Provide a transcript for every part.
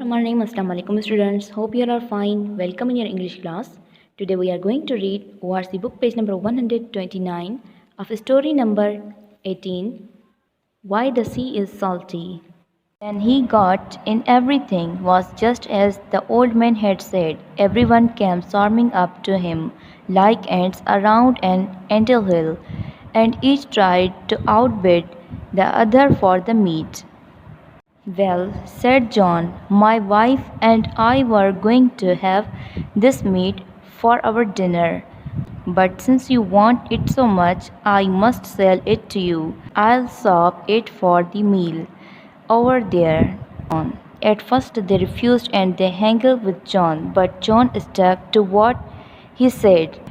morning, Assalamu alaikum students. Hope you all are fine. Welcome in your English class. Today we are going to read ORC book page number 129 of story number 18, Why the Sea is Salty. When he got in, everything was just as the old man had said. Everyone came swarming up to him like ants around an anthill, and each tried to outbid the other for the meat. "Well," said John, "my wife and I were going to have this meat for our dinner, but since you want it so much, I must sell it to you. I'll swap it for the meal over there." At first they refused and they haggled with John, but John stuck to what he said,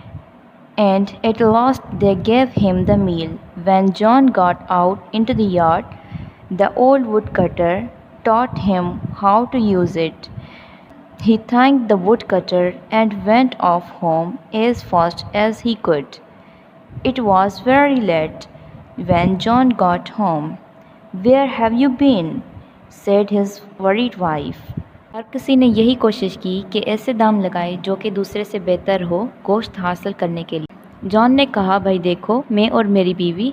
and at last they gave him the meal. When John got out into the yard, the old woodcutter taught him how to use it. He thanked the woodcutter and went off home as fast as he could. It was very late when John got home. "Where have you been?" said his worried wife. हर किसी ने यही कोशिश की कि ऐसे दाम लगाए जो कि दूसरे से बेहतर हो गोश्त हासिल करने के लिए। जॉन ने कहा, भाई देखो, मैं और मेरी बीवी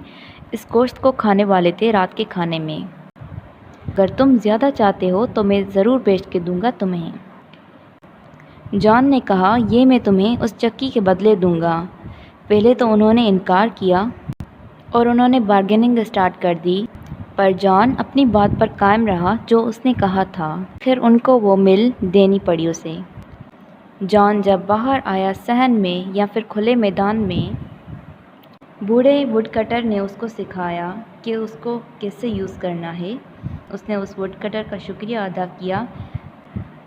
इस गोश्त को खाने वाले थे रात के खाने में। अगर तुम ज़्यादा चाहते हो तो मैं ज़रूर बेच के दूंगा तुम्हें। जॉन ने कहा, ये मैं तुम्हें उस चक्की के बदले दूंगा। पहले तो उन्होंने इनकार किया और उन्होंने बार्गेनिंग स्टार्ट कर दी, पर जॉन अपनी बात पर कायम रहा जो उसने कहा था। फिर उनको वो मिल देनी पड़ी उसे। जॉन जब बाहर आया सहन में या फिर खुले मैदान में, बूढ़े वुडकटर ने उसको सिखाया कि उसको कैसे यूज़ करना है। उसने उस वुडकटर का शुक्रिया अदा किया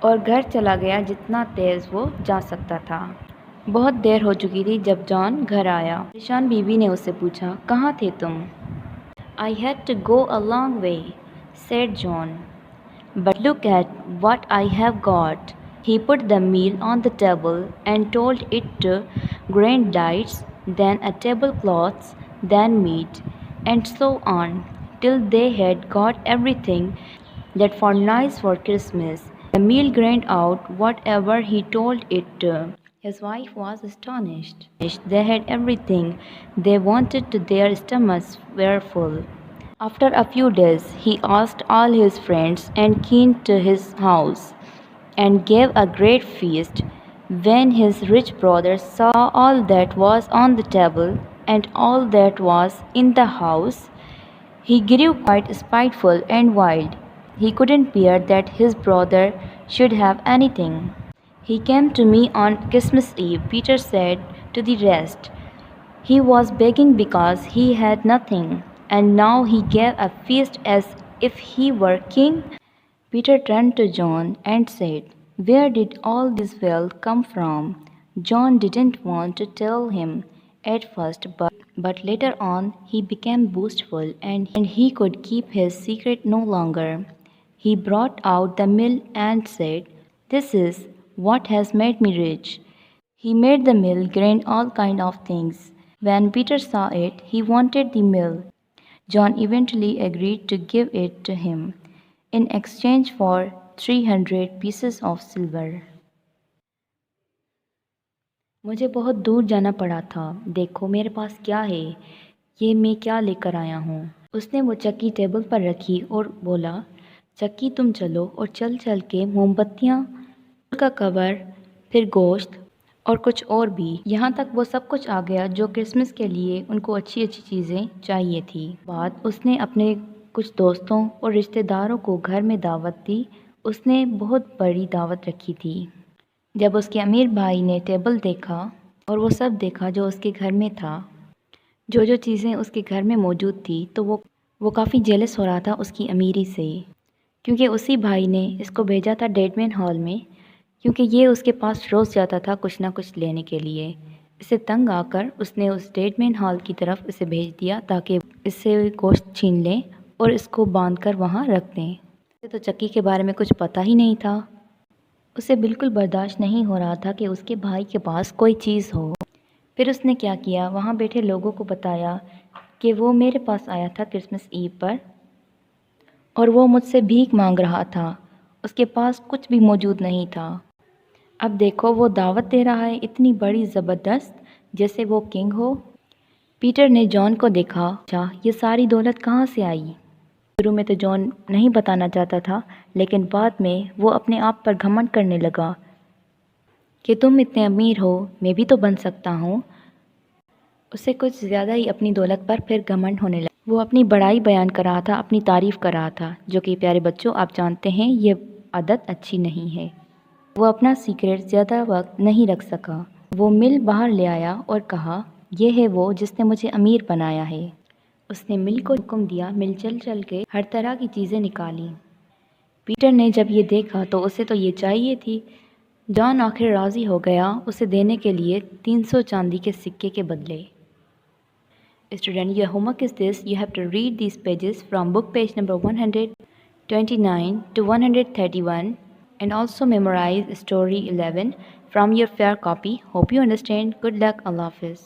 और घर चला गया जितना तेज़ वो जा सकता था। बहुत देर हो चुकी थी जब जॉन घर आया। परेशान बीवी ने उससे पूछा, कहाँ थे तुम? "I had to go a long way," said John. "But look at what I have got." He put the meal on the table and told it to grind dates, then a tablecloth, then meat, and so on, till they had got everything that was nice for Christmas. The meal ground out whatever he told it to. His wife was astonished. They had everything they wanted to, their stomachs were full. After a few days, he asked all his friends and kin to his house, and gave a great feast. When his rich brother saw all that was on the table and all that was in the house, he grew quite spiteful and wild. He couldn't bear that his brother should have anything. "He came to me on Christmas Eve," Peter said to the rest. "He was begging because he had nothing, and now he gave a feast as if he were king." Peter turned to John and said, "Where did all this wealth come from?" John didn't want to tell him at first, but later on he became boastful and he could keep his secret no longer. He brought out the mill and said, "This is what has made me rich." He made the mill grind all kind of things. When Peter saw it, he wanted the mill. John eventually agreed to give it to him in exchange for 300 pieces of silver. मुझे बहुत दूर जाना पड़ा था। देखो मेरे पास क्या है, ये मैं क्या लेकर आया हूँ। उसने वो चक्की टेबल पर रखी और बोला, चक्की तुम चलो, और चल चल के मोमबत्तियाँ का कवर, फिर गोश्त और कुछ और भी, यहाँ तक वो सब कुछ आ गया जो क्रिसमस के लिए उनको अच्छी अच्छी चीज़ें चाहिए थी। बाद उसने अपने कुछ दोस्तों और रिश्तेदारों को घर में दावत दी। उसने बहुत बड़ी दावत रखी थी। जब उसके अमीर भाई ने टेबल देखा और वो सब देखा जो उसके घर में था, जो चीज़ें उसके घर में मौजूद थी, तो वो काफ़ी जेलस हो रहा था उसकी अमीरी से, क्योंकि उसी भाई ने इसको भेजा था डेडमैन हॉल में, क्योंकि ये उसके पास रोज़ जाता था कुछ ना कुछ लेने के लिए। इससे तंग आकर उसने उस डेडमैन हॉल की तरफ इसे भेज दिया ताकि इससे गोश्त छीन लें और इसको बांध कर वहाँ रख दें। उसे तो चक्की के बारे में कुछ पता ही नहीं था। उसे बिल्कुल बर्दाश्त नहीं हो रहा था कि उसके भाई के पास कोई चीज़ हो। फिर उसने क्या किया, वहाँ बैठे लोगों को बताया कि वो मेरे पास आया था क्रिसमस ईव पर और वो मुझसे भीख मांग रहा था। اس کے پاس کچھ بھی موجود نہیں تھا۔ اب دیکھو وہ دعوت دے رہا ہے اتنی بڑی زبردست جیسے وہ کنگ ہو۔ پیٹر نے جان کو دیکھا، اچھا یہ ساری دولت کہاں سے آئی؟ شروع میں تو جان نہیں بتانا چاہتا تھا، لیکن بعد میں وہ اپنے آپ پر گھمنڈ کرنے لگا کہ تم اتنے امیر ہو، میں بھی تو بن سکتا ہوں۔ اسے کچھ زیادہ ہی اپنی دولت پر پھر گھمنڈ ہونے لگا۔ وہ اپنی بڑائی بیان کر رہا تھا، اپنی تعریف کر رہا تھا، جو کہ پیارے بچوں آپ جانتے ہیں یہ عادت اچھی نہیں ہے۔ وہ اپنا سیکرٹ زیادہ وقت نہیں رکھ سکا۔ وہ مل باہر لے آیا اور کہا، یہ ہے وہ جس نے مجھے امیر بنایا ہے۔ اس نے مل کو حکم دیا، مل چل چل کے ہر طرح کی چیزیں نکالیں۔ پیٹر نے جب یہ دیکھا تو اسے تو یہ چاہیے تھی۔ جان آخر راضی ہو گیا اسے دینے کے لیے 300 چاندی کے سکے کے بدلے۔ Student, your homework is this. You have to read these pages from book page number 129 to 131 and also memorize story 11 from your fair copy. Hope you understand. Good luck. Allah Hafiz.